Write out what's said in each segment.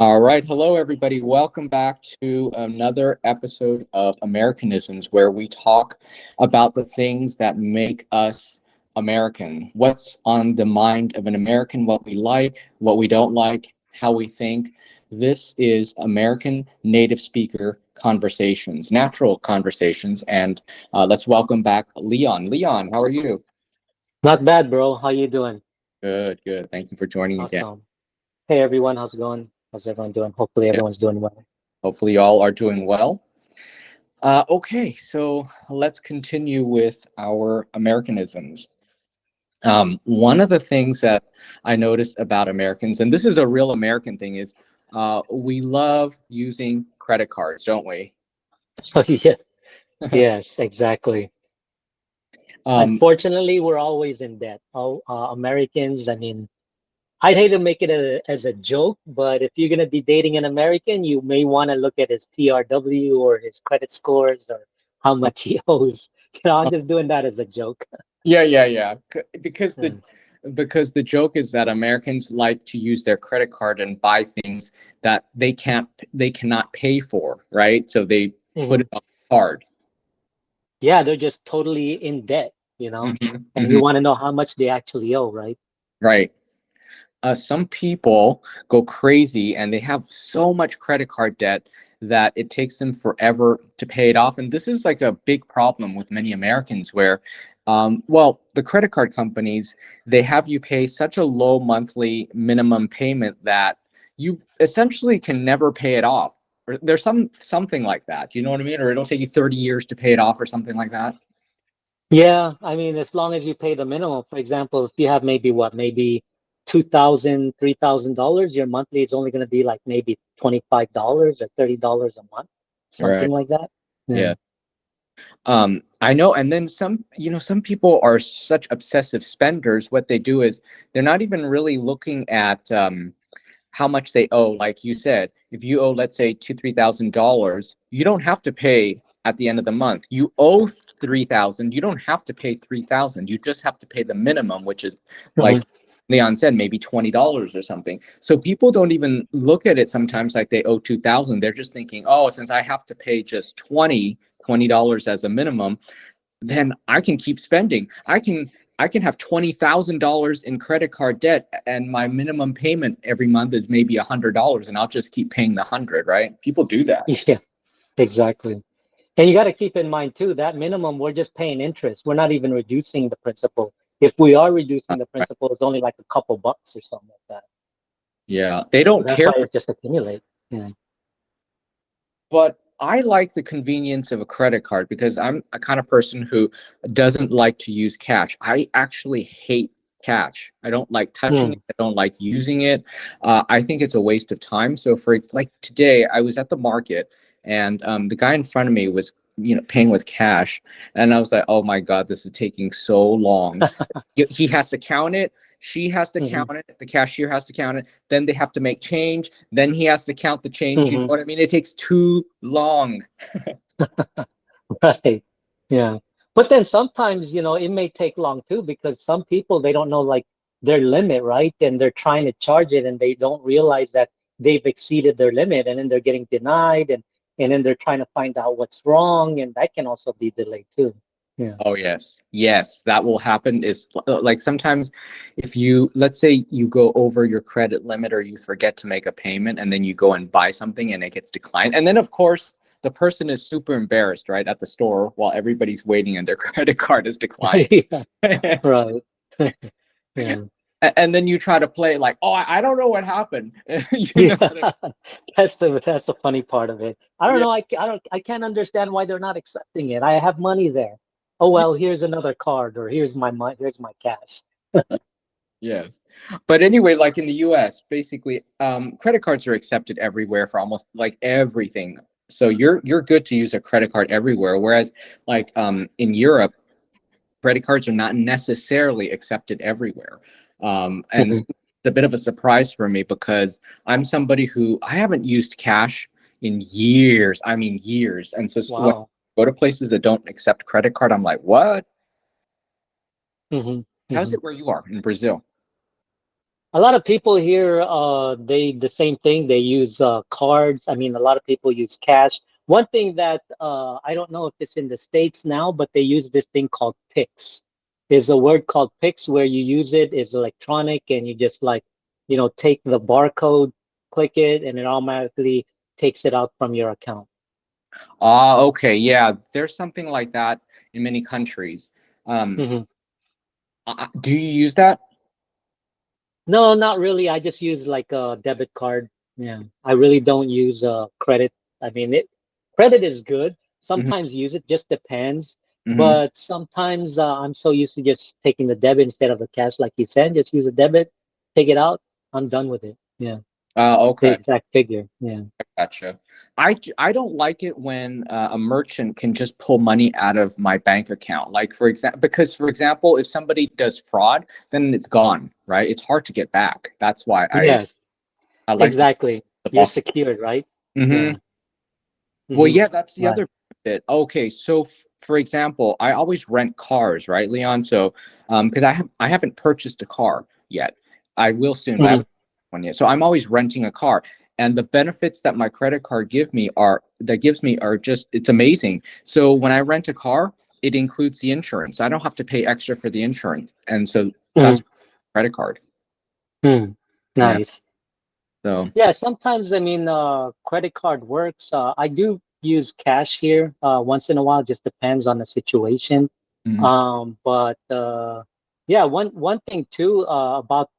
All right. Hello, everybody. Welcome back to another episode of Americanisms, where we talk about the things that make us American. What's on the mind of an American, what we like, what we don't like, how we think. This is American native speaker conversations, natural conversations. And let's welcome back Leon. Leon, how are you? Not bad, bro. How you doing? Good, good. Thank you for joining again. Awesome. Hey, everyone. How's it going? How's everyone doing? Hopefully, Yeah, everyone's doing well. hopefully, you all are doing well. Okay, so let's continue with our Americanisms. One of the things that I noticed about Americans, and this is a real American thing, is we love using credit cards, don't we? Oh, yeah. Yes, exactly. um, Unfortunately, we're always in debt. Americans, I mean, I'd hate to make it as a joke, but if you're going to be dating an American, you may want to look at his TRW or his credit scores or how much he owes. I'm just doing that as a joke. yeah, yeah, yeah. Because Yeah. the joke is that Americans like to use their credit card and buy things that they cannot pay for, right? So they put Mhm. it on the card. Yeah, they're just totally in debt, Hmm. and you want to know how much they actually owe, right? Right. Some people go crazy and they have so much credit card debt that it takes them forever to pay it off. And this is like a big problem with many Americans where, well, the credit card companies, they have you pay such a low monthly minimum payment that you essentially can never pay it off. Or there's something like that. You know what I mean? Or it'll take you 30 years to pay it off or something like that. Yeah, I mean, as long as you pay the minimum, for example, if you have maybe 2,000, $3,000, your monthly is only going to be like maybe $25 or $30 a month, something Right. like that. Yeah. Yeah. I know, and then some people are such obsessive spenders. What they do is they're not even really looking at how much they owe. Like you said, if you owe, let's say, $3,000, you don't have to pay at the end of the month. You owe 3,000. You don't have to pay 3,000. You just have to pay the minimum, which is Mhm. like Leon said, maybe $20 or something. So people don't even look at it sometimes like they owe 2,000. They're just thinking, oh, since I have to pay just $20 as a minimum, then I can keep spending. I can have $20,000 in credit card debt, and my minimum payment every month is maybe $100, and I'll just keep paying the 100. Right? People do that. Yeah, exactly. And you got to keep in mind too, that minimum, we're just paying interest. We're not even reducing the principal. If we are reducing the Right? principal, it's only like a couple bucks or something like that. Yeah, they So don't that's care. why it just accumulates. Yeah. But I like the convenience of a credit card because I'm a kind of person who doesn't like to use cash. I actually hate cash. I don't like touching it. Mm. I don't like using it. I think it's a waste of time. So for like today, I was at the market and the guy in front of me was paying with cash, and I was like, oh my god, this is taking so long. He has to count it. She has to count Hmm. it. The cashier has to count it. Then they have to make change. Then he has to count the change. You know Hmm. what I mean? It takes too long. Right. Yeah. But then sometimes, it may take long too because some people they don't know like their limit, right? And they're trying to charge it and they don't realize that they've exceeded their limit and then they're getting denied and then they're trying to find out what's wrong and that can also be delayed too. Yeah. Oh yes, yes, that will happen. Is like sometimes if you, let's say you go over your credit limit or you forget to make a payment and then you go and buy something and it gets declined. And then of course the person is super embarrassed, right, at the store while everybody's waiting and their credit card is declined. Yeah. Right. Yeah. And then you try to play like, oh, I don't know what happened. You Yeah. know what I mean? That's the funny part of it. I don't Yeah, know. I can't understand why they're not accepting it. I have money there. Oh yeah, well, here's another card, or here's my money. Here's my cash. yes. But anyway, like in the US, basically, credit cards are accepted everywhere for almost like everything. So you're good to use a credit card everywhere. Whereas like in Europe, credit cards are not necessarily accepted everywhere. And it's Mhm. a bit of a surprise for me because I'm somebody who I haven't used cash in years. I mean years. And so when Wow. I go to places that don't accept credit card, I'm like, what? Hmm. How's Hmm. it where you are in Brazil? A lot of people here, they the same thing. They use cards. I mean, a lot of people use cash. One thing that I don't know if it's in the States now, but they use this thing called Pix. There's a word called Pix where you use it is electronic and you just like, take the barcode, click it, and it automatically takes it out from your account. Ah, okay, yeah, there's something like that in many countries. Um, Hmm. do you use that? No, not really. I just use like a debit card. Yeah. I really don't use credit. I mean, credit is good. Hmm. Sometimes use it, just depends. Hmm. But sometimes I'm so used to just taking the debit instead of the cash, like you said, just use a debit, take it out, I'm done with it. Yeah. The Okay. exact figure. Yeah. Gotcha. I don't like it when a merchant can just pull money out of my bank account. Like for example, because for example, if somebody does fraud, then it's gone, right? It's hard to get back. That's why Yes, I like exactly. the You're box. secured, right? Hmm. Yeah. Well, Hmm. yeah, that's the Right. other bit. Okay, so for example, I always rent cars, right, Leon? So, because I haven't purchased a car yet. I will soon, but I Hmm. haven't one yet. So I'm always renting a car, and the benefits that my credit card gives me are just it's amazing. So when I rent a car, it includes the insurance. I don't have to pay extra for the insurance, and so Hmm. that's credit card. Hmm. Yeah. Nice. So. Yeah, sometimes I mean credit card works. I do use cash here once in a while, just depends on the situation. Mhm. But yeah, one thing too about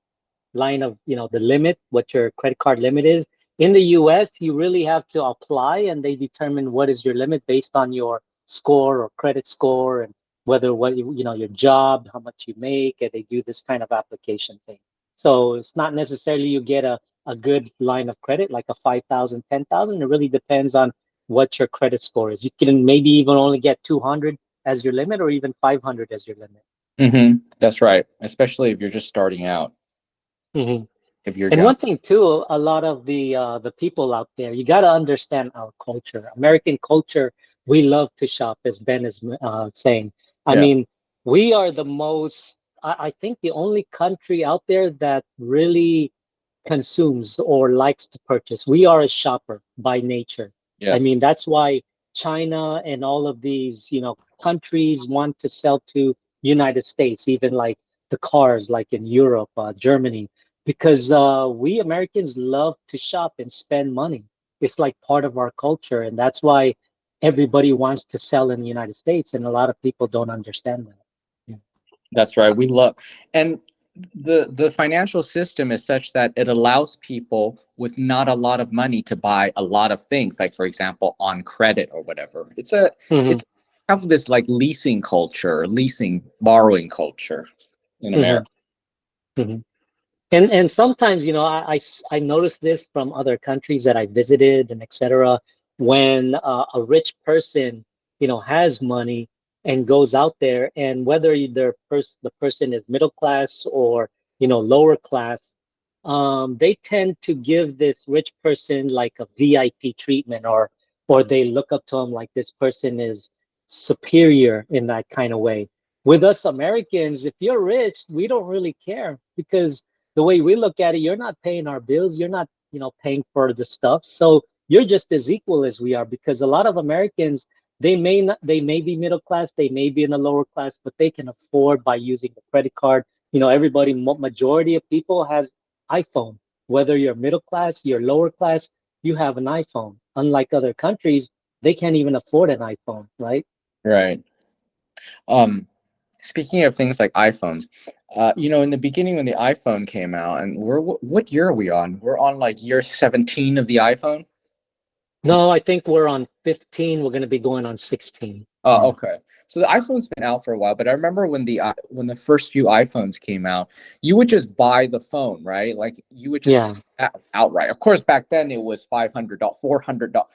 line of, the limit, what your credit card limit is. In the US, you really have to apply and they determine what is your limit based on your score or credit score and whether your job, how much you make, and they do this kind of application thing. So it's not necessarily you get a good line of credit, like a 5,000, 10,000. It really depends on what your credit score is. You can maybe even only get 200 as your limit or even 500 as your limit. That's right. Especially if you're just starting out. Mhm. If you're And young. one thing too, a lot of the people out there, you got to understand our culture. American culture, we love to shop, as Ben is saying. I Yeah. mean, we are the most, I think, the only country out there that really consumes or likes to purchase. We are a shopper by nature. I Yes. mean, that's why China and all of these, countries want to sell to United States, even like the cars, like in Europe, Germany, because we Americans love to shop and spend money. It's like part of our culture, and that's why everybody wants to sell in the United States, and a lot of people don't understand that. Yeah. That's right. We love and the financial system is such that it allows people with not a lot of money to buy a lot of things, like for example, on credit or whatever. Hmm. It's have this like leasing culture, leasing borrowing culture in Hmm. America. Hmm. And sometimes, I noticed this from other countries that I visited and etc. When a rich person, has money and goes out there, and whether the person is middle class or, lower class, they tend to give this rich person like a VIP treatment, or they look up to him like this person is superior in that kind of way. With us Americans, if you're rich, we don't really care because the way we look at it, you're not paying our bills. You're not, paying for the stuff. So you're just as equal as we are because a lot of Americans, they may be middle class, they may be in the lower class, but they can afford by using a credit card. Everybody, majority of people has iPhone. Whether you're middle class, you're lower class, you have an iPhone. Unlike other countries, they can't even afford an iPhone, right? Right. Um, Speaking of things like iPhones, in the beginning when the iPhone came out, and what year are we on? We're on like year 17 of the iPhone. No, I think we're on 15. We're going to be going on 16. Oh, Yeah. okay. So the iPhone's been out for a while, but I remember when the first few iPhones came out, you would just buy the phone, right? Like you would just Yeah. outright. Of course, back then it was $500, $400.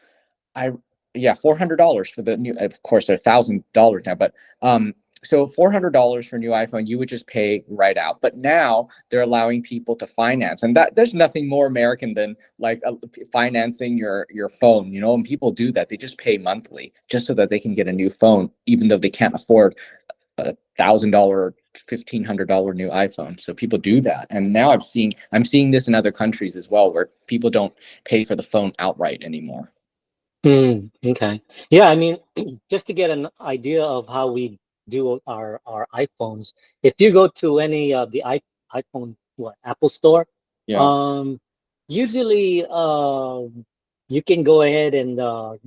I Yeah, $400 for the new. Of course, they're $1,000 now, but so $400 for a new iPhone, you would just pay right out. But now they're allowing people to finance, and that there's nothing more American than like financing your phone. And people do that. They just pay monthly just so that they can get a new phone, even though they can't afford. $1,000, $1,500 new iPhone. So people do that, and now I'm seeing this in other countries as well, where people don't pay for the phone outright anymore. Okay. Yeah, I mean, just to get an idea of how we do our iPhones, if you go to any of the iPhone Apple Store, Yeah. um, usually you can go ahead and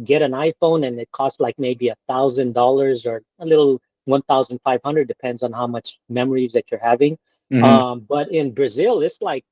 get an iPhone, and it costs like maybe $1,000 or a little 1,500, depends on how much memories that you're having. Hmm. But in Brazil, it's like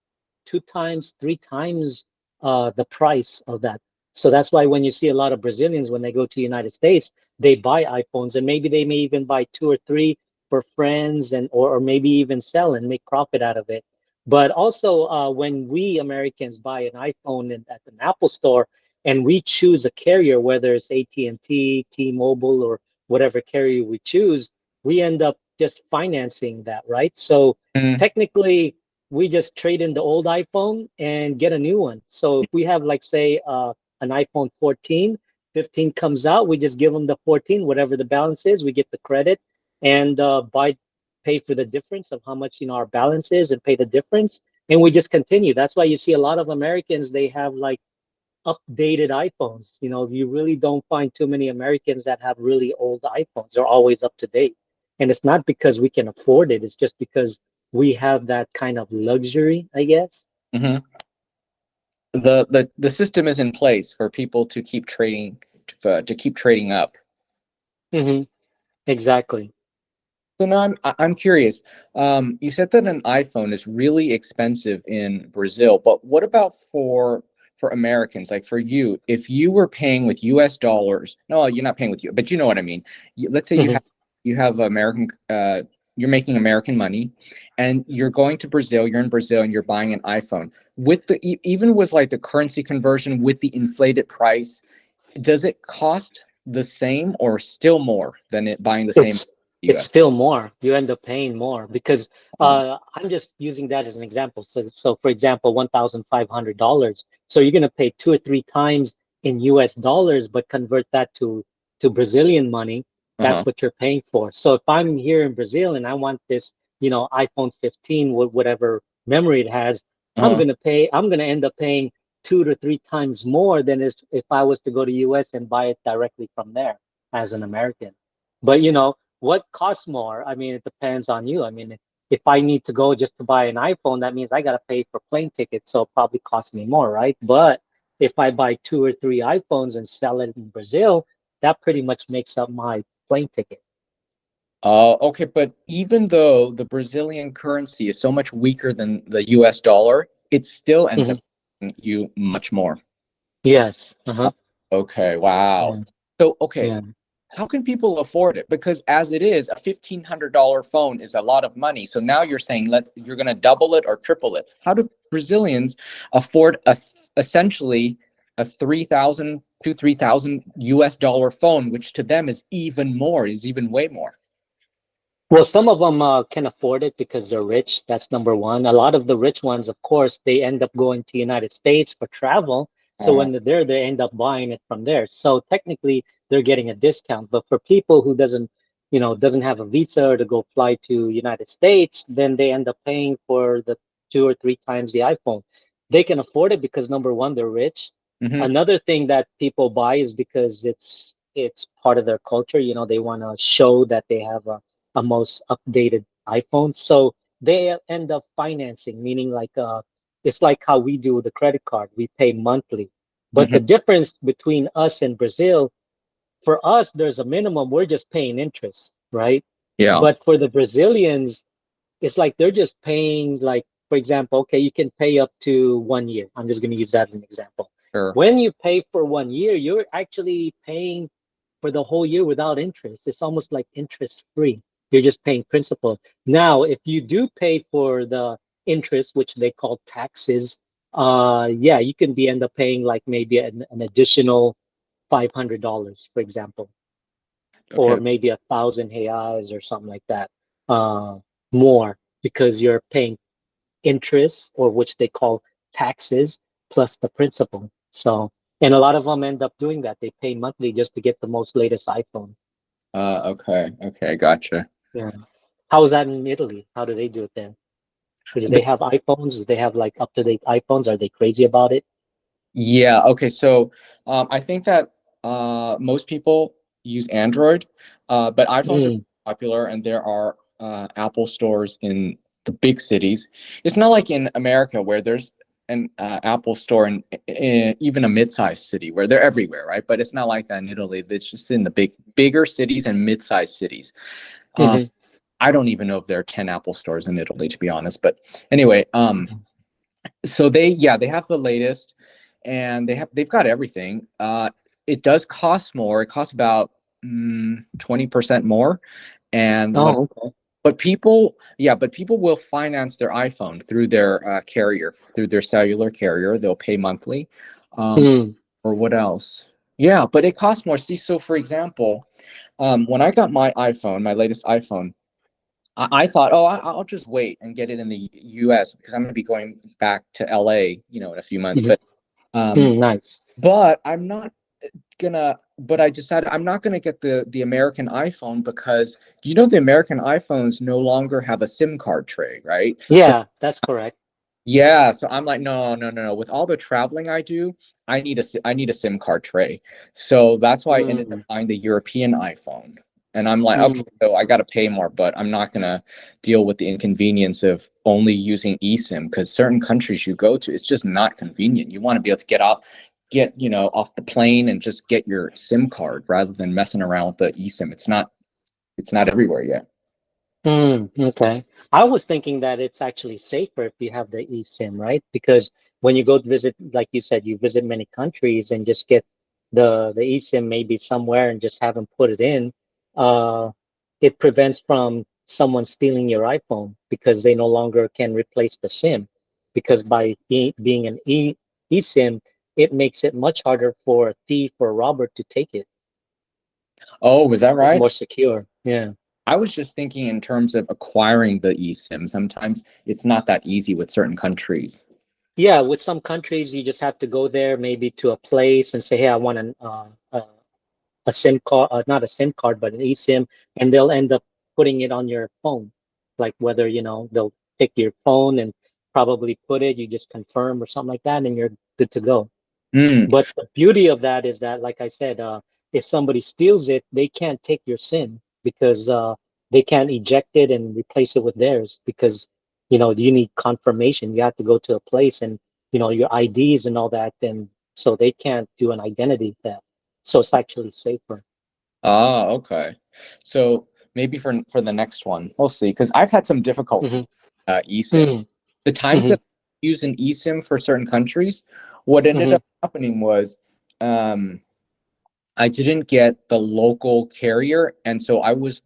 two times, three times the price of that. So that's why when you see a lot of Brazilians when they go to United States, they buy iPhones, and maybe they may even buy two or three for friends, and or maybe even sell and make profit out of it. But also when we Americans buy an iPhone at an Apple store and we choose a carrier, whether it's AT&T, T-Mobile, or whatever carrier we choose, we end up just financing that, right? So Hmm. technically, we just trade in the old iPhone and get a new one. So if we have, like, say, an iPhone 14, 15 comes out, we just give them the 14, whatever the balance is, we get the credit and pay for the difference of how much, our balance is, and pay the difference. And we just continue. That's why you see a lot of Americans, they have like updated iPhones. You really don't find too many Americans that have really old iPhones. They're always up to date. And it's not because we can afford it, it's just because we have that kind of luxury, I guess. Hmm. The system is in place for people to keep trading, to keep trading up. Hmm. Exactly. So now I'm curious. You said that an iPhone is really expensive in Brazil, but what about for Americans? Like for you, if you were paying with U.S. dollars, no, you're not paying with you, but you know what I mean. Let's say Hmm. you have American, you're making American money, and you're going to Brazil. You're in Brazil, and you're buying an iPhone with even with like the currency conversion with the inflated price. Does it cost the same or still more than it buying the same it's it's U.S.? still more. You end up paying more because Uh, I'm just using that as an example. So for example, $1,500. So you're gonna pay two or three times in US dollars, but convert that to Brazilian money. uh-huh. That's what you're paying for. So if I'm here in Brazil and I want this, iPhone 15 with whatever memory it has, Uh-huh. I'm gonna end up paying two to three times more than if I was to go to US and buy it directly from there as an American. But what costs more? I mean, it depends on you. I mean, if I need to go just to buy an iPhone, that means I gotta pay for plane tickets, so it probably costs me more, right? But if I buy two or three iPhones and sell it in Brazil, that pretty much makes up my plane ticket. Okay, but even though the Brazilian currency is so much weaker than the US dollar, it still ends Hmm. up costing you much more. Yes. Uh, Uh-huh. Okay, wow. Yeah. So, okay, Yeah. how can people afford it? Because as it is, a $1,500 phone is a lot of money. So now you're saying you're going to double it or triple it. How do Brazilians afford essentially a 3,000 to 3,000 US dollar phone, which to them is even more, is even way more? Well, some of them can afford it because they're rich. That's number one. A lot of the rich ones, of course, they end up going to United States for travel. So Uh, when they're there, they end up buying it from there. So technically, they're getting a discount. But for people who doesn't have a visa or to go fly to United States, then they end up paying for the two or three times the iPhone. They can afford it because number one, they're rich. mhm, Another thing that people buy is because it's part of their culture. They want to show that they have a most updated iPhone. So they end up financing, meaning like it's like how we do with the credit card. We pay monthly. But mhm. the difference between us and Brazil, for us, there's a minimum. We're just paying interest, right? Yeah, But for the Brazilians, it's like they're just paying, like, for example, okay, you can pay up to 1 year. I'm just going to use that as an example. sure. When you pay for 1 year, you're actually paying for the whole year without interest. It's almost like interest free. You're just paying principal. Now, if you do pay for the interest, which they call taxes, yeah, you can end up paying like maybe an additional $500, for example, or Okay. maybe 1,000 reais or something like that, uh, more because you're paying interest, or which they call taxes, plus the principal. So, and a lot of them end up doing that. They pay monthly just to get the most latest iPhone. Okay. Okay. Gotcha. Yeah. How is that in Italy? How do they do it there? Do they have iPhones? Do they have like up-to-date iPhones? Are they crazy about it? Yeah, okay. So I think that most people use Android, but iPhones are Mm, popular and there are Apple stores in the big cities. It's not like in America where there's an Apple store in even a mid-sized city where they're everywhere, right? But it's not like that in Italy. It's just in the bigger cities and mid-sized cities. Um, hmm I don't even know if there are 10 Apple stores in Italy, to be honest. But anyway, so they have the latest and they've got everything. It does cost more. It costs about 20% more. And when Oh, okay. but people will finance their iPhone through their carrier, through their cellular carrier. They'll pay monthly. Um, Mm, or what else? Yeah, but it costs more. See, so for example, when I got my iPhone, my latest iPhone, I thought, oh, I'll just wait and get it in the U.S. because I'm going to be going back to L.A., in a few months. hmm Um, Nice. but I'm not gonna. But I decided I'm not gonna get the American iPhone because the American iPhones no longer have a SIM card tray, right? So Yeah, that's correct. yeah, so I'm like, no, no, no, no. With all the traveling I do, I need a SIM card tray. So that's why I ended up Mm, buying the European iPhone. And I'm like, okay, mm, so I got to pay more, but I'm not gonna deal with the inconvenience of only using eSIM because certain countries you go to, it's just not convenient. You want to be able to off the plane and just get your SIM card rather than messing around with the eSIM. It's not everywhere yet. okay. I was thinking that it's actually safer if you have the eSIM, right? Because when you go to visit, like you said, you visit many countries and just get the eSIM maybe somewhere and just have them put it in, uh, it prevents from someone stealing your iPhone because they no longer can replace the SIM. Because by being an eSIM, it makes it much harder for a thief or a robber to take it. Oh, was that It's right? more secure. Yeah. I was just thinking in terms of acquiring the eSIM. Sometimes it's not that easy with certain countries. Yeah, with some countries, you just have to go there maybe to a place and say, "Hey, I want a SIM card, not a SIM card, but an eSIM," and they'll end up putting it on your phone. Like whether, they'll pick your phone and probably put it, you just confirm or something like that, and you're good to go. Mm. But the beauty of that is that, like I said, if somebody steals it, they can't take your SIM because they can't eject it and replace it with theirs because you need confirmation. You have to go to a place and your IDs and all that, and so they can't do an identity theft. So it's actually safer. Ah, okay. So maybe for the next one, we'll see. Because I've had some difficulty hmm eSIM. hmm The times hmm that I use an eSIM for certain countries, what ended hmm up happening was um, I didn't get the local carrier, and so I was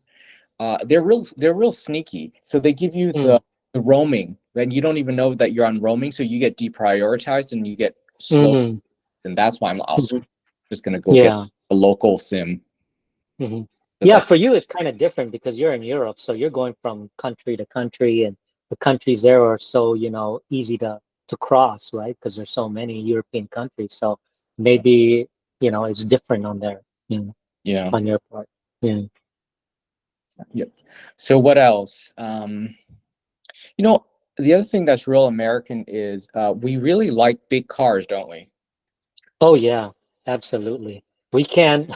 they're real sneaky. So they give you the roaming, and you don't even know that you're on roaming, so you get deprioritized and you get slow. hmm And that's why I'm also hmm just gonna go get Yeah. a local SIM. hmm The Yeah, best. for you, it's kind of different because you're in Europe, so you're going from country to country, and the countries there are so, easy to cross, right? Because there's so many European countries. So maybe, it's different on there, Yeah. on your part. Yeah. Yep. So what else? You know, the other thing that's real American is we really like big cars, don't we? Oh yeah, absolutely. We can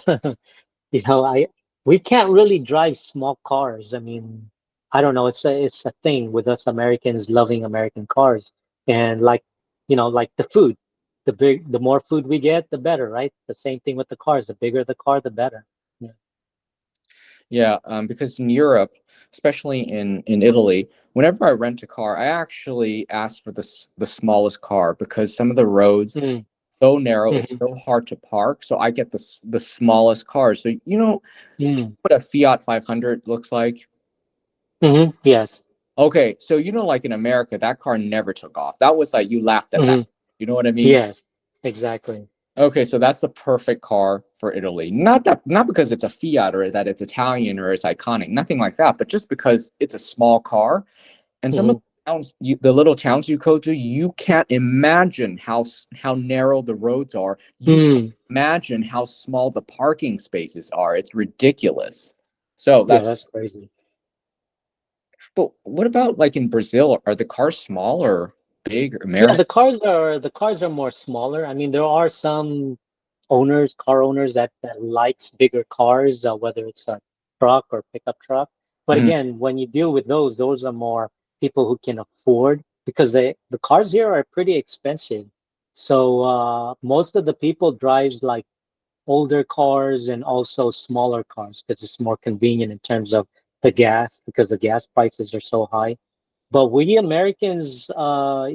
You know, we can't really drive small cars. I mean, I don't know. It's a thing with us Americans loving American cars, and like the food, the more food we get, the better, right? The same thing with the cars. The bigger the car, the better. Yeah. Yeah, because in Europe, especially in Italy, whenever I rent a car, I actually ask for the smallest car because some of the roads Mm, so narrow, it's hmm so hard to park. So I get the smallest cars. So you know mm, what a Fiat 500 looks like? Yes. Okay, so like in America, that car never took off. That was like you laughed at that. hmm You know what I mean? Yes. Exactly. Okay, so that's the perfect car for Italy. Not because it's a Fiat or that it's Italian or it's iconic, nothing like that, but just because it's a small car. And some of hmm the towns, the little towns you go to, you can't imagine how narrow the roads are. You can't Mm, imagine how small the parking spaces are. It's ridiculous. So yeah, that's that's crazy. But what about like in Brazil? Are the cars small or big or Yeah, American? the cars are more smaller. I mean, there are some car owners that likes bigger cars, whether it's a truck or pickup truck. But Mhm. again, when you deal with those are more people who can afford because the cars here are pretty expensive. So most of the people drives like older cars and also smaller cars because it's more convenient in terms of the gas because the gas prices are so high. But we Americans,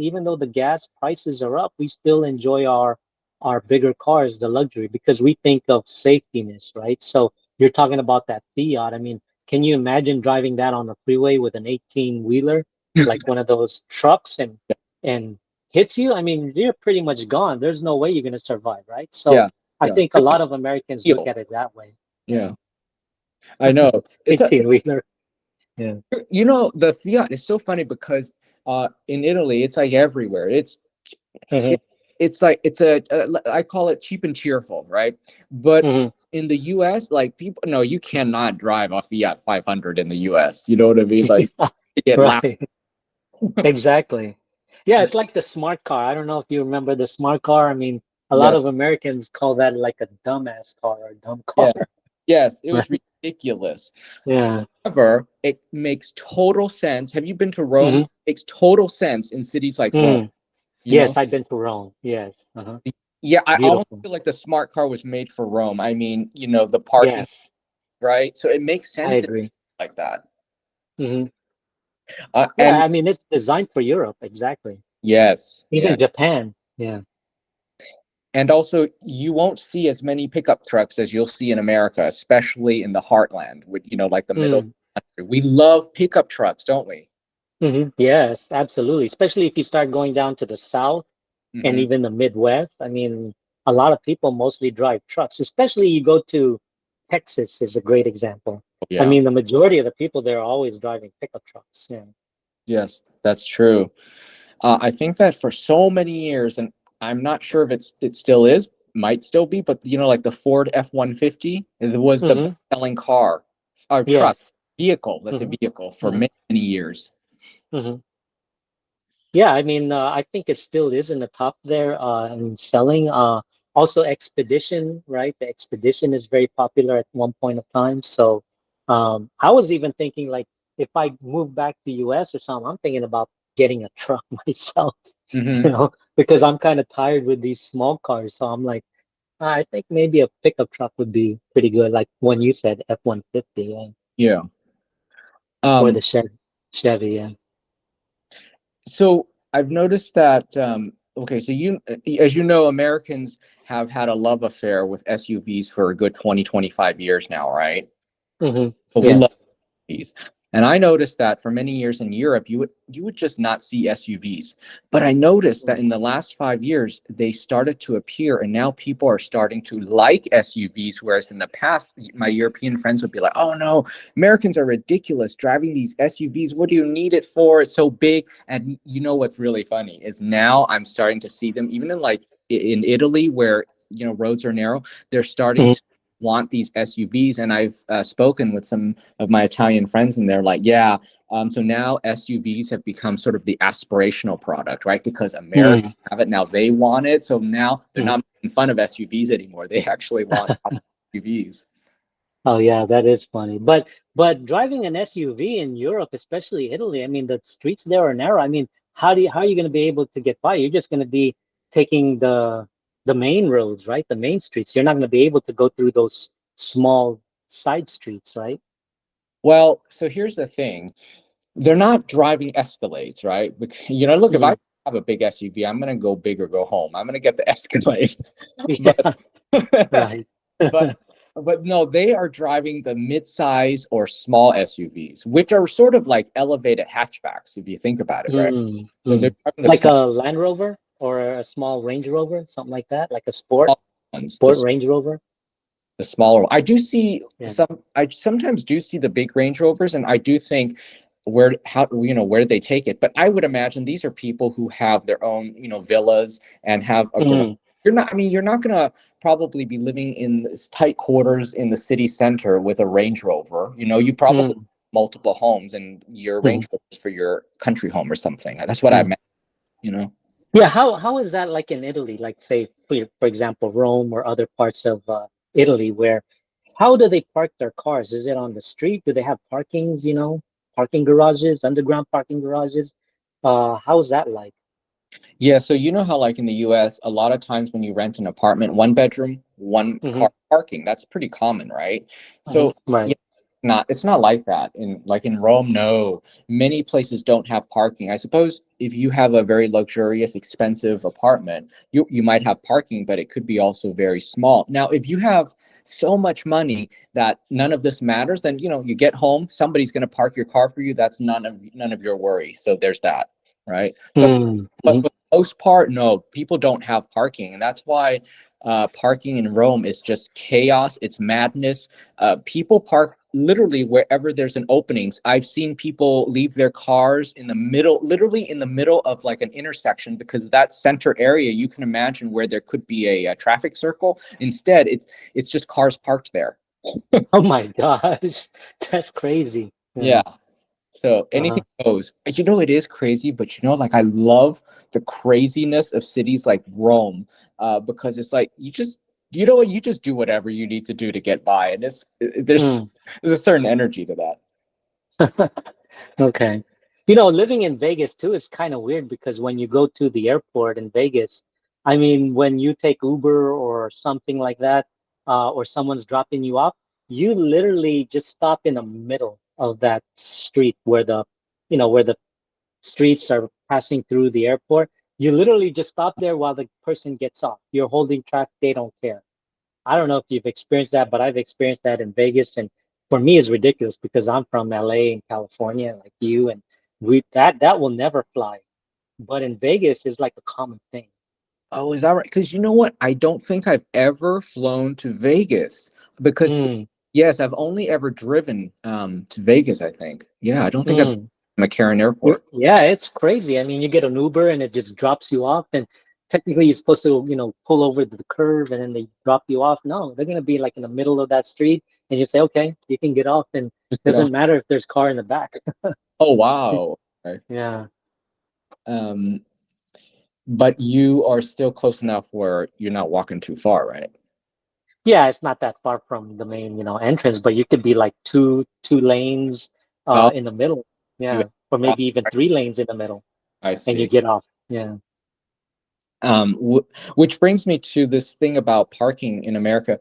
even though the gas prices are up, we still enjoy our bigger cars, the luxury, because we think of safetyness, right? So you're talking about that Fiat. I mean, can you imagine driving that on the freeway with an 18 wheeler, like one of those trucks, and hits you? I mean, you're pretty much gone. There's no way you're going to survive, right? So Yeah, I yeah. think a lot of Americans look Steel. at it that way. Yeah, Yeah, I know. It's a 18 wheeler. Yeah. you know the Fiat is so funny because in Italy it's like everywhere. Hmm. It, it's like I call it cheap and cheerful, right? But Hmm. in the US, like people no, you cannot drive a Fiat 500 in the US. You know what I mean? Like you get loud. Right. Exactly. Yeah, it's like the smart car. I don't know if you remember the smart car. I mean, a lot Yeah. of Americans call that like a dumbass car or a dumb car, Yes. Yes, it was right? ridiculous. Yeah. However, it makes total sense. Have you been to Rome? Hmm. It makes total sense in cities like Rome, Mm. you know? Yes, I've been to Rome. Yes. Uh-huh. Yeah, I almost Beautiful. feel like the smart car was made for Rome. I mean, the parking, Yes, right? So it makes I sense agree. like that. Hmm. Yeah, And I mean, it's designed for Europe. Exactly. yes, yeah. Even Japan. Yeah. And also, you won't see as many pickup trucks as you'll see in America, especially in the heartland, with like the middle of Mm. the country. We love pickup trucks, don't we? Hmm. Yes, absolutely. Especially if you start going down to the south and Hmm. even the Midwest. I mean, a lot of people mostly drive trucks, especially you go to Texas is a great example. I Yeah. mean, the majority of the people there are always driving pickup trucks. Yeah. Yes, that's true. I think that for so many years, and I'm not sure if it still is, might still be, but like the Ford F-150, it was the Hmm. best-selling car or truck, Yes. vehicle, let's say Hmm. vehicle for Hmm. many, many years. Hmm. Yeah, I mean, I think it still is in the top there in selling. Also, Expedition, right? The Expedition is very popular at one point of time. So, I was even thinking like if I move back to US or something, I'm thinking about getting a truck myself, Hmm. because I'm kind of tired with these small cars. So I'm like, I think maybe a pickup truck would be pretty good, like when you said F-150, yeah, Yeah. or Um, the Chevy, yeah. so I've noticed that, okay, so as you know, Americans have had a love affair with SUVs for a good 20, 25 years now, right? Hmm. But we love Yes. SUVs. And I noticed that for many years in Europe, you would just not see SUVs. But I noticed that in the last 5 years, they started to appear, and now people are starting to like SUVs. Whereas in the past, my European friends would be like, "Oh no, Americans are ridiculous driving these SUVs. What do you need it for? It's so big." And you know what's really funny is now I'm starting to see them even in like in Italy, where roads are narrow. They're starting Mhm. to want these SUVs, and I've spoken with some of my Italian friends, and they're like, yeah. So now SUVs have become sort of the aspirational product, right? Because Americans Mhm. have it now, they want it. So now they're Mhm. not making fun of SUVs anymore. They actually want SUVs. Oh yeah, that is funny. But driving an SUV in Europe, especially Italy, I mean the streets there are narrow. I mean, how are you going to be able to get by? You're just going to be taking the main roads, right? The main streets. You're not going to be able to go through those small side streets, right? Well, so here's the thing. They're not driving Escalades, right? Look, if I Mhm. have a big SUV, I'm going to go big or go home. I'm going to get the Escalade. But Yeah, right. but but no, they are driving the mid-size or small SUVs, which are sort of like elevated hatchbacks if you think about it, right? Mm, So they're mm. driving the Like small a Land Rover or a small Range Rover, something like that, like a ones, sport Range Rover. the smaller. I do see Yeah. some. I sometimes do see the big Range Rovers, and I do think where they take it. But I would imagine these are people who have their own villas and have a garage. Mm, You're not. I mean, you're not gonna probably be living in this tight quarters in the city center with a Range Rover. You probably mm. multiple homes and your Hmm. Range Rover is for your country home or something. That's what I Hmm. meant, you know. Yeah, how is that like in Italy? Like say for example, Rome or other parts of Italy where how do they park their cars? Is it on the street? Do they have parkings, parking garages, underground parking garages? How's that like? Yeah, so you know how like in the US, a lot of times when you rent an apartment, one bedroom, one Hmm. car parking, that's pretty common, right? Hmm. So Right. yeah, it's not like that. In Rome, no. Many places don't have parking. I suppose if you have a very luxurious, expensive apartment, you might have parking, but it could be also very small. Now, if you have so much money that none of this matters, then you get home, somebody's going to park your car for you. That's none of your worry. So there's that, right? But but Mm-hmm. for the most part, no, people don't have parking, and that's why parking in Rome is just chaos. It's madness. People park literally wherever there's an openings. I've seen people leave their cars in the middle, literally in the middle of like an intersection, because that center area, you can imagine where there could be a traffic circle. Instead, it's just cars parked there. Oh my gosh, that's crazy. Yeah. Yeah. So anything Uh-huh. goes. It is crazy, but like I love the craziness of cities like Rome, because it's like you know what, you just do whatever you need to do to get by, and Mm. there's a certain energy to that. Okay. Living in Vegas too is kind of weird because when you go to the airport in Vegas, I mean, when you take Uber or something like that, or someone's dropping you off, you literally just stop in the middle of that street where the streets are passing through the airport. You literally just stop there while the person gets off. You're holding track, they don't care. I don't know if you've experienced that, but I've experienced that in Vegas, and for me, it's ridiculous because I'm from LA and California, like you, and we that will never fly. But in Vegas, it's like a common thing. Oh, is that right? Because you know what? I don't think I've ever flown to Vegas, because Mm, yes, I've only ever driven to Vegas, I think. Yeah, I don't think I've mm. been to McCarran Airport. Yeah, it's crazy. I mean, you get an Uber and it just drops you off, and technically you're supposed to, pull over the curve and then they drop you off. No, they're gonna be like in the middle of that street, and you say, okay, you can get off, and Just get off. doesn't matter if there's car in the back. Oh, wow. Okay. Yeah. Um, but you are still close enough where you're not walking too far, right? Yeah, it's not that far from the main, entrance, but you could be like two lanes Oh, in the middle. you Yeah. Or have, maybe even 3 lanes in the middle I and you see. get off. Yeah. Which brings me to this thing about parking in America.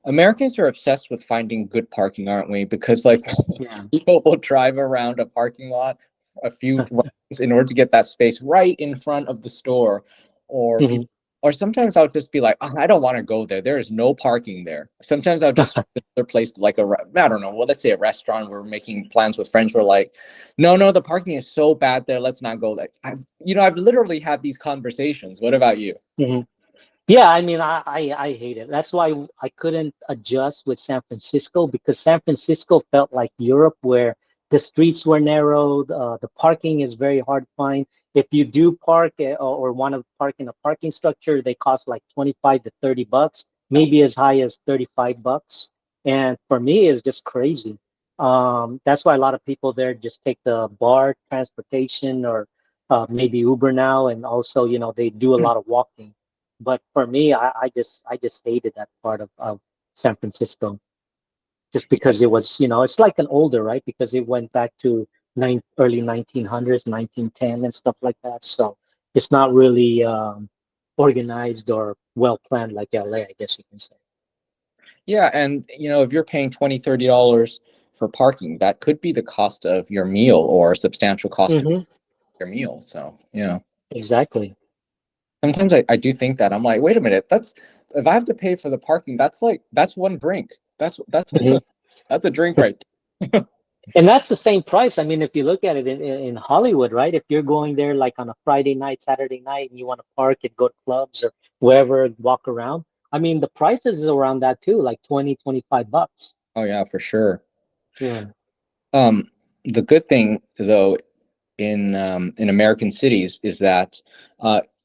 Americans are obsessed with finding good parking, aren't we? Because like Yeah. people will drive around a parking lot a few rounds in order to get that space right in front of the store, or Hmm. people. Or sometimes I'll just be like, oh, I don't want to go there. There is no parking there. Sometimes I'll just choose another place, like I don't know. Well, let's say a restaurant. We're making plans with friends. We're like, no, no, the parking is so bad there. Let's not go there. I've literally had these conversations. What about you? Hmm. Yeah, I mean, I hate it. That's why I couldn't adjust with San Francisco because San Francisco felt like Europe, where the streets were narrowed, the parking is very hard to find. If you do park or want to park in a parking structure, they cost like 25 to 30 bucks, maybe as high as 35 bucks. And for me, it's just crazy. That's why a lot of people there just take the bar transportation or maybe Uber now, and also, they do a lot of walking. But for me, I just hated that part of San Francisco just Yeah, because it was, it's like an older, right? Because it went back to early 1900s, 1910 and stuff like that. So it's not really organized or well planned like LA, I guess you can say. yeah, and if you're paying $20-$30 for parking, that could be the cost of your meal or a substantial cost of Hmm. your meal. So Exactly. sometimes I do think that I'm like, wait a minute, that's if I have to pay for the parking, that's one drink. That's Hmm. that's a drink right And that's the same price. I mean, if you look at it in Hollywood, right? If you're going there like on a Friday night, Saturday night, and you want to park and go to clubs or wherever, walk around, I mean, the prices is around that too, like 20, 25 bucks. Oh yeah, for sure. Yeah. Um, the good thing though in American cities is that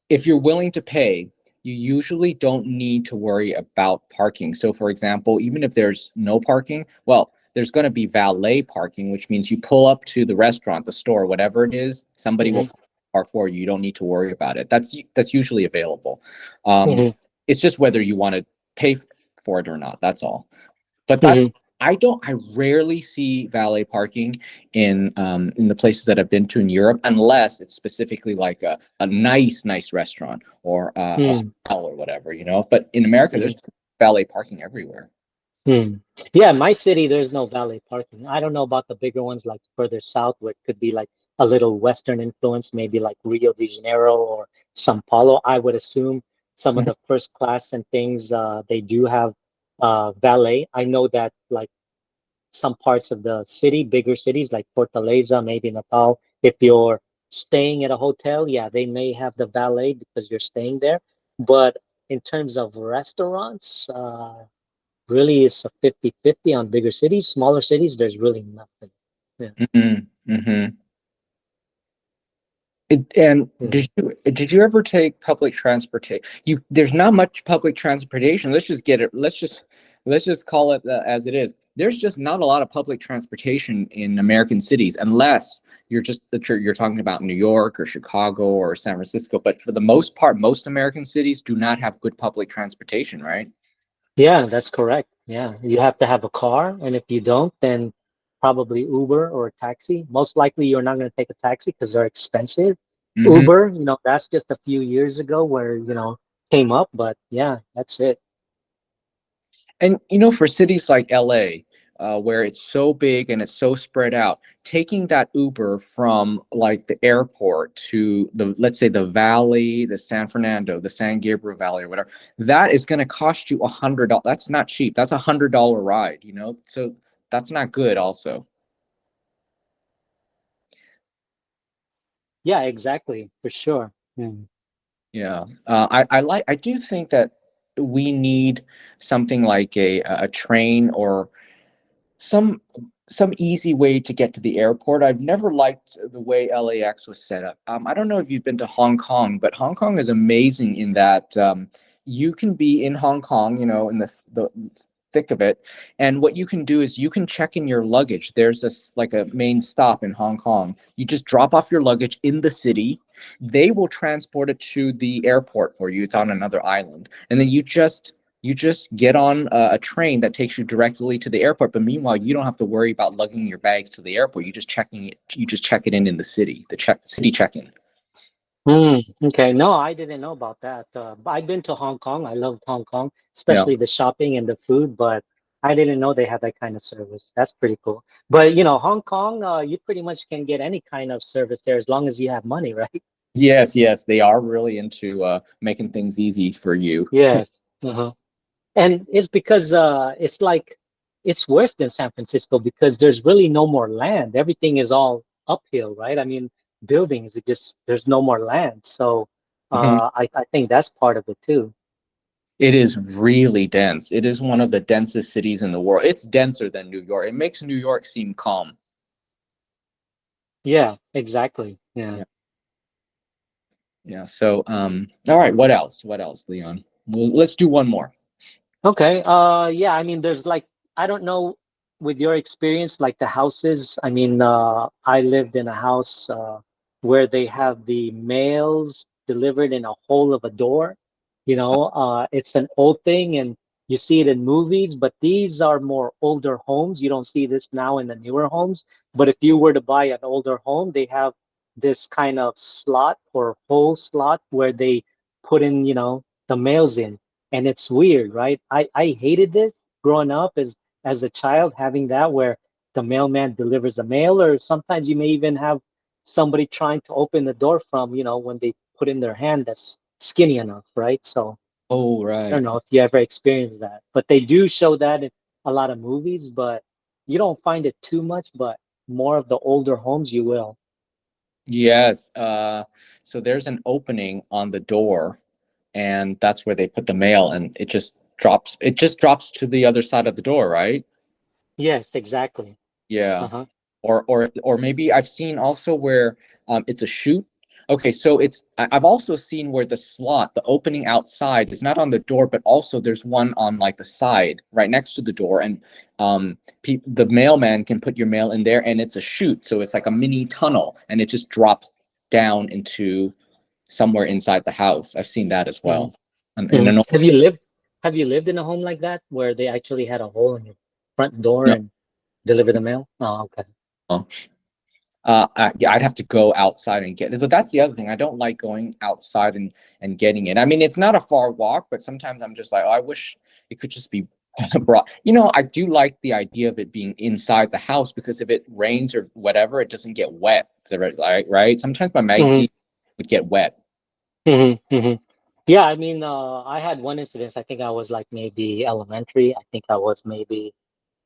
if you're willing to pay, you usually don't need to worry about parking. So, for example, even if there's no parking, well, there's going to be valet parking, which means you pull up to the restaurant, the store, whatever it is, somebody will Hmm. park the car for you. You don't need to worry about it. That's usually available. Um, Hmm. it's just whether you want to pay for it or not. That's all. But Hmm. I rarely see valet parking in the places that I've been to in Europe, unless it's specifically like a nice restaurant or a Hmm. hotel or whatever, you know. But in America, Hmm. there's valet parking everywhere. Hmm. Yeah, my city, there's no valet parking. I don't know about the bigger ones like further south where it could be like a little Western influence, maybe like Rio de Janeiro or São Paulo. I would assume some of Mhm, the first class and things, they do have valet. I know that like some parts of the city, bigger cities like Fortaleza, maybe Natal, if you're staying at a hotel, yeah, they may have the valet because you're staying there. But in terms of restaurants, really it's a 50-50 on bigger cities. Smaller cities, there's really nothing. Yeah. mhm, mhm. And Yeah. did you ever take public transportation? There's not much public transportation. Let's just get it. Let's just call it as it is. There's just not a lot of public transportation in American cities, unless you're talking about New York or Chicago or San Francisco. But for the most part, most American cities do not have good public transportation, right? Yeah, that's correct. Yeah, you have to have a car, and if you don't, then probably Uber or a taxi. Most likely, you're not going to take a taxi because they're expensive. Hmm. Uber, that's just a few years ago where, came up, but yeah, that's it. And for cities like LA, where it's so big and it's so spread out, taking that Uber from like the airport to let's say the Valley, the San Fernando, the San Gabriel Valley, or whatever, that is going to cost you $100. That's not cheap. That's $100 ride. So that's not good. Also, Yeah, exactly, for sure. Mm. yeah. I do think that we need something like a train or some some easy way to get to the airport. I've never liked the way LAX was set up. I don't know if you've been to Hong Kong, but Hong Kong is amazing in that you can be in Hong Kong, in the thick of it, and what you can do is you can check in your luggage. There's this like a main stop in Hong Kong. You just drop off your luggage in the city. They will transport it to the airport for you. It's on another island, and then you just get on a train that takes you directly to the airport. But meanwhile, you don't have to worry about lugging your bags to the airport. You just check it in the city, city check-in. Okay, no, I didn't know about that. I've been to Hong Kong. I loved Hong Kong, Yeah. especially the shopping and the food, but I didn't know they had that kind of service. That's pretty cool. But Hong Kong, you pretty much can get any kind of service there as long as you have money, right? Yes, yes, they are really into making things easy for you. Yes. Uh-huh. And it's because it's like it's worse than San Francisco because there's really no more land. Everything is all uphill, right? I mean, buildings, there's no more land. So Mhm. I think that's part of it too. It is really dense. It is one of the densest cities in the world. It's denser than New York. It makes New York seem calm. Yeah, exactly. Yeah. Yeah, yeah. So, all right. What else? What else, Leon? Well, let's do one more. Okay. Yeah, I mean, there's like, I don't know with your experience, like the houses. I mean, I lived in a house where they have the mails delivered in a hole of a door. It's an old thing and you see it in movies, but these are more older homes. You don't see this now in the newer homes. But if you were to buy an older home, they have this kind of slot or hole slot where they put in, the mails in, and it's weird, right? I hated this growing up as a child, having that where the mailman delivers a mail, or sometimes you may even have somebody trying to open the door from, when they put in their hand that's skinny enough, right? So Oh, I don't right. know if you ever experienced that, but they do show that in a lot of movies, but you don't find it too much, but more of the older homes you will. Yes. So there's an opening on the door, and that's where they put the mail, and it just drops to the other side of the door, right? Yes, exactly. Yeah. Uh-huh. Or maybe I've seen also where it's a chute. Okay, so I've also seen where the slot, the opening outside, is not on the door, but also there's one on like the side, right next to the door, and the mailman can put your mail in there, and it's a chute, so it's like a mini tunnel, and it just drops down into somewhere inside the house. I've seen that as Mhm. well. In Mhm. an Have you lived in a home like that where they actually had a hole in your front door no, and deliver the mail? Oh, okay. yeah, I'd have to go outside and get it. But that's the other thing. I don't like going outside and getting it. I mean, it's not a far walk, but sometimes I'm just like, oh, I wish it could just be brought. I do like the idea of it being inside the house because if it rains or whatever, it doesn't get wet. So, right? Sometimes my Hmm. magazine would get wet. Hmm. Hmm. Yeah, I mean, I had one incident. I think I was like maybe elementary. I think I was maybe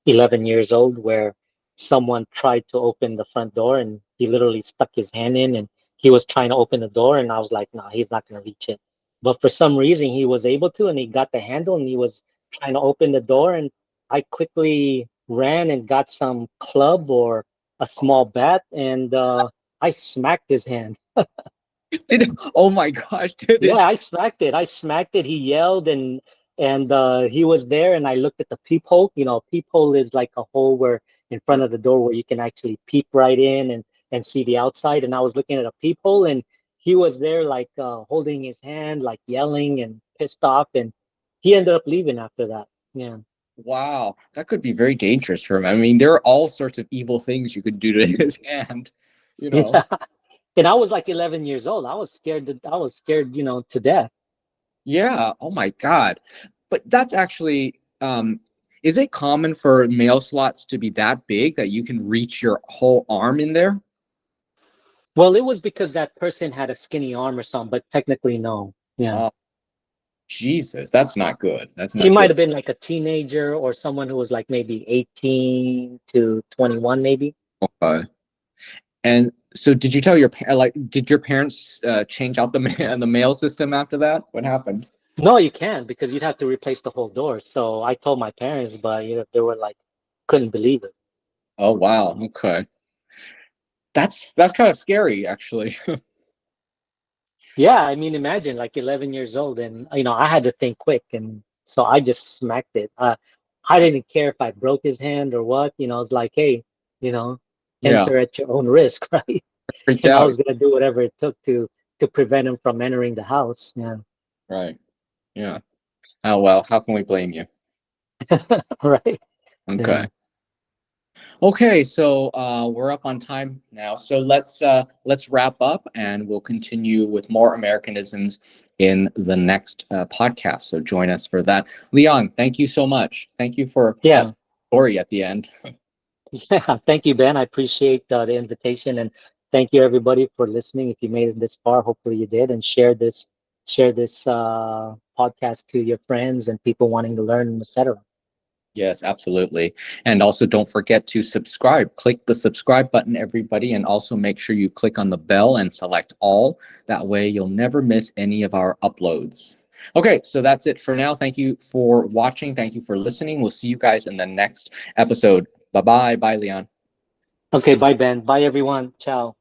11 years old, where someone tried to open the front door and he literally stuck his hand in and he was trying to open the door. And I was like, no, he's not going to reach it. But for some reason, he was able to, and he got the handle and he was trying to open the door. And I quickly ran and got some club or a small bat, and I smacked his hand. Oh my gosh, did Yeah, it? I smacked it. I smacked it. He yelled, and he was there, and I looked at the peephole. Peephole is like a hole where in front of the door where you can actually peep right in and see the outside. And I was looking at a peephole, and he was there like holding his hand, like yelling and pissed off, and he ended up leaving after that. Yeah. Wow, that could be very dangerous for him. I mean, there are all sorts of evil things you could do to his hand, you know. Yeah. And I was like 11 years old. I was scared, to death. Yeah. Oh my God. But that's actually, is it common for mail slots to be that big that you can reach your whole arm in there? Well, it was because that person had a skinny arm or something, but technically no. Yeah. Oh, Jesus, that's not good. That's He not might good. have been like a teenager or someone who was like maybe 18 to 21, maybe. Okay. And so, did you tell did your parents change out the mail system after that? What happened? No, you can't, because you'd have to replace the whole door. So I told my parents, but they were like, couldn't believe it. Oh wow. Okay. That's kind of scary, actually. Yeah, I mean, imagine like 11 years old, and I had to think quick, and so I just smacked it. I didn't care if I broke his hand or what. It's like, hey, you know, Yeah. enter at your own risk, right? Freaked And I out. was gonna do whatever it took to prevent him from entering the house. Yeah. Right. Yeah. Oh well. How can we blame you? Right. Okay. Yeah. Okay, so we're up on time now. So let's wrap up, and we'll continue with more Americanisms in the next podcast. So join us for that. Leon, thank you so much. Thank you for that Yeah. story at the end. Yeah. Thank you, Ben. I appreciate the invitation, and thank you everybody for listening. If you made it this far, hopefully you did, and share this podcast to your friends and people wanting to learn, etc. Yes, absolutely. And also don't forget to subscribe. Click the subscribe button, everybody, and also make sure you click on the bell and select all. That way you'll never miss any of our uploads. Okay, so that's it for now. Thank you for watching. Thank you for listening. We'll see you guys in the next episode. Bye bye. Bye, Leon. Okay. Bye, Ben. Bye, everyone. Ciao.